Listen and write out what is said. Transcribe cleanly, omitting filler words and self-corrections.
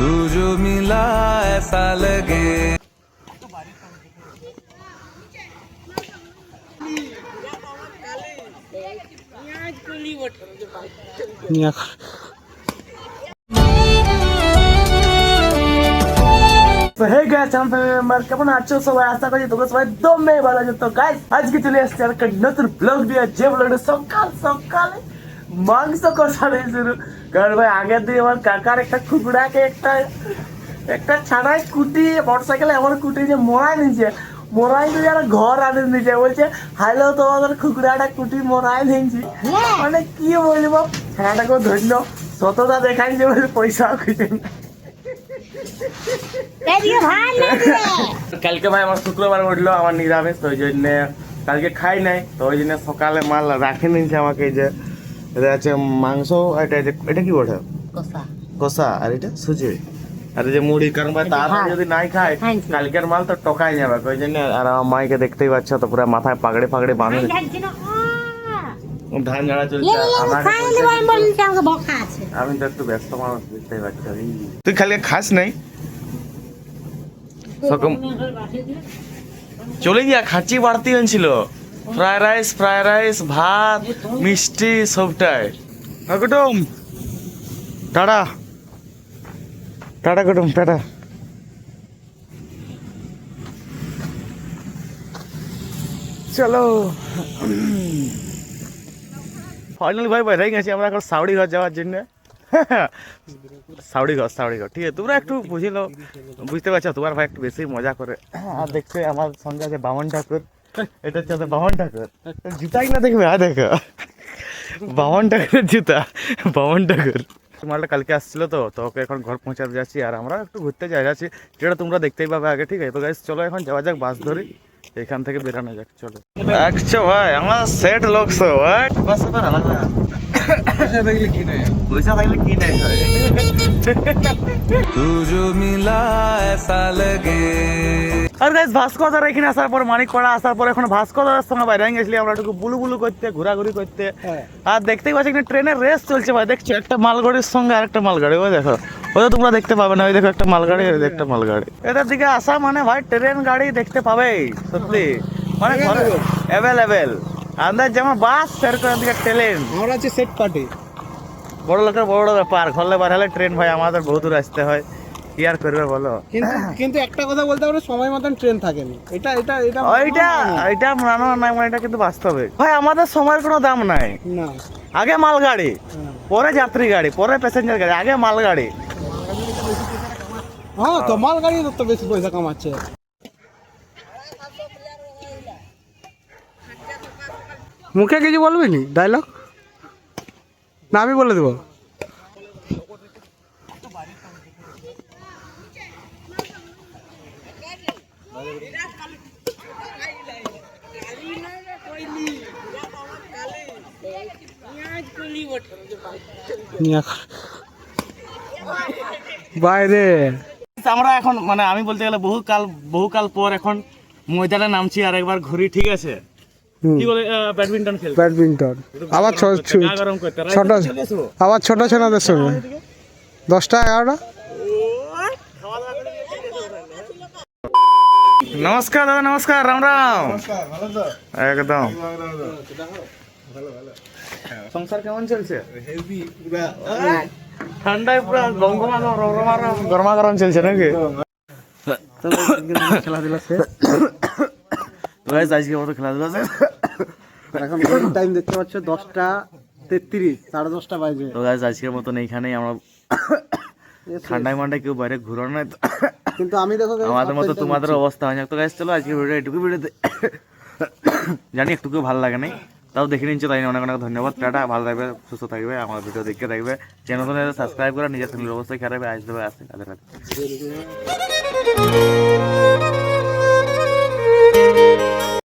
तू जो मिला ऐसा लगे। তো হে গাইস আমি মেম্বার কেমন আছো সবাই আশা করি তোমরা সবাই দমে ভালো আছো। তো গাইস আজকে চলে আসছে একটা নতুন ব্লগ দিয়ে, যে ব্লগটা সকাল সকালে মাংস কষা দিয়ে শুরু। কারণ ভাই আগের দিন আমার কাকার একটা কুকুরাকে একটা ছাড়াই কুটি মোটরসাইকেলে এমন কুটি যে মরাই নিচে আর ঘর আনে নিচে বলছে হ্যালো তোমাদের কুকুরাটা কুটি মরাই নিয়েছি। মানে কি বলবো, ছাড়াটাকেও ধন্য সততা দেখাইছে বলে পয়সাও খুঁজে না। কালকে ভাই আমার শুক্রবার উঠলো, আমার নিরামিষ, তো ওই জন্য কালকে খাই নাই, তো ওই জন্য সকালে মাল রাখে নিয়েছে আমাকে। এই যে এটা আছে মাংস, এটা কি ওঠে কষা, আর এটা সুজি, আর এই যে মুড়ি। কারণ ভাই তাড়াতাড়ি যদি নাই খায় কালকের মাল তো টকাই যাবে, ওই জন্য। আর আমার মাইকে দেখতেই পাচ্ছ তো পুরো মাথায় পাগড়ে বাঁধে ধান ঝাড়া চলছে। আমি তো একটু ব্যস্ত মানুষ, বুঝতেই পারছি। তুই খালি খাস নাই চলে গিয়া খাঁচি বাড়তি হয়েছিল, ফ্রাই রাইস ভাত মিষ্টি সবটাই। কুটুম টাটা টাটা, কুটুম টাটা। চলো ফাইনালি ভাই বাইরে গেছি আমরা এখন সাউরি ঘর যাওয়ার জন্য। সাউরি ঘর ঠিক আছে, তোমরা একটু বুঝিলো, বুঝতে পারছো, তোমার ভাই একটু বেশি মজা করে। আর দেখছো আমার সঙ্গে আছে বামন ঠাকুর, এটা হচ্ছে বামন ঠাকুর, জুতাই না দেখবে। দেখো বামন ঠাকুরের জুতা, বামন ঠাকুর। মালটা কালকে আসছিল, তো ওকে এখন ঘর পৌঁছাতে যাচ্ছি, আর আমরা একটু ঘুরতে যাচ্ছি, যেটা তোমরা দেখতেই পাবে আগে। ঠিক আছে, তো গাইস চলো এখন যাওয়া যাক, বাস ধরি, এখান থেকে বেরানো যাক। চলো দেখছো ভাই আমার সেট লোকছো বাস আলাদা দেখলে কি নাই, পয়সা থাকলে কি নাই। तू जो मिला ऐसा लगे। আর গাইস ভাস্কর এখানে আসার পর, মানিকপাড়া আসার পর এখন ভাস্করের সঙ্গে বাইরে গেছিলি আমরা একটু বুলু করতে, ঘোরাঘুরি করতে। আর দেখতেই পাচ্ছি এখানে ট্রেনের রেস চলছে ভাই। দেখছো একটা মালগাড়ির সঙ্গে আর একটা মালগাড়ি, ওই দেখো, ওই তো তোমরা দেখতে পাবে না, ওই দেখো একটা মালগাড়ি, ওই একটা মালগাড়ি। এটার দিকে আসা মানে ভাই ট্রেন গাড়ি দেখতে পাবেই, সত্যি মানে অ্যাভেলেবেল। আমাদের যেমন বাস সেরকম দিকে ট্রেন, আমরা হচ্ছে সেট পার্টি, বড় লোকের বড় ব্যাপার। ঘরলে বার হলে ট্রেন ভাই আমাদের বহু দূর আসতে হয়, কি আর করবে বলো। কিন্তু একটা কথা বলতে পারো, সময় মতন ট্রেন থাকেনি। এটা মানো নাই, মানে এটা কিন্তু বাস্তবে ভাই আমাদের সময়ের কোনো দাম নাই। না, আগে মালগাড়ি, পরে যাত্রী গাড়ি, পরে প্যাসেঞ্জার গাড়ি, আগে মালগাড়ি। হ্যাঁ তো মালগাড়ি তো বেশি পয়সা কামাচ্ছে। মুখে কিছু বলবি নি ডায়লগ, না আমি বলে দেবো। বাইরে আমরা এখন মানে আমি বলতে গেলে বহুকাল পর এখন ময়দানে নামছি, আর একবার ঘুরি। ঠিক আছে, কি বলে ব্যাডমিন্টন খেলতে, ব্যাডমিন্টন আবার আবার ছোট ছেলেদের সঙ্গে 10টা 11টা। নমস্কার দাদা, নমস্কার, রাম রাম। একদম সংসার কেমন চলছে? ঠান্ডায় পুরো গরমা গরম চলছে নাকি? খেলাধুলা শেষ, আজকে মতো খেলাধুলা শেষ। এখন টাইম দেখতে পাচ্ছ 10:33, 10:30 বাজে। তো গাইস আজকের মতন এইখানেই আমরা, ঠান্ডায় মান্ডায় কেউ বাইরে ঘুরো না, কিন্তু আমি দেখো আমাদের মতো তোমাদের অবস্থা হয় না। তো গাইস চলো আজকে ভিডিও এটুকু, ভিডিওতে জানি একটুকু ভালো লাগে নাই, তাও দেখে নিচ্ছ, তাই অনেক অনেক ধন্যবাদ। টাটা, ভালো থাকবে, সুস্থ থাকবে, আমার ভিডিও দেখতে থাকবে, চ্যানেল সাবস্ক্রাইব করে নিজের চ্যানেল অবশ্যই খারাপ আসতে হবে।